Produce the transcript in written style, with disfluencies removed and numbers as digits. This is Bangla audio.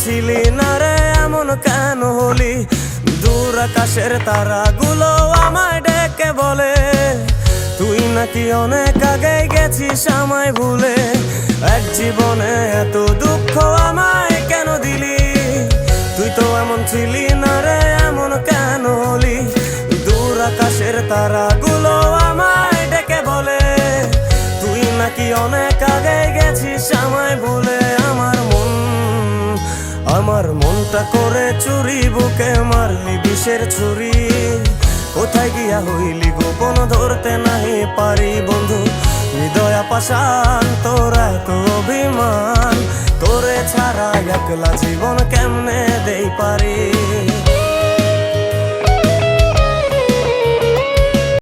ছিলি না রে এমন কেন হলি? দূর আকাশের তারাগুলো আমায় ডেকে বলে তুই নাকি অনেক আগে গেছিস আমায় ভুলে। এক জীবনে এত দুঃখ আমায় কেন দিলি? তুই তো এমন ছিলি না রে এমন কেন হলি? দূর আকাশের তারাগুলো আমায় ডেকে বলে তুই নাকি অনেক আগে গেছিস আমায় ভুলে। আমার মনটা করে চুরি, বুকে মারলি বিষের ছুরি। কোথায় গিয়া হইলি গোপন ধরতে নাহি পারি বন্ধু। হৃদয় পাষাণ তোর এত অভিমান, তোরে ছাড়া একলা জীবন কেমনে দেই পারি?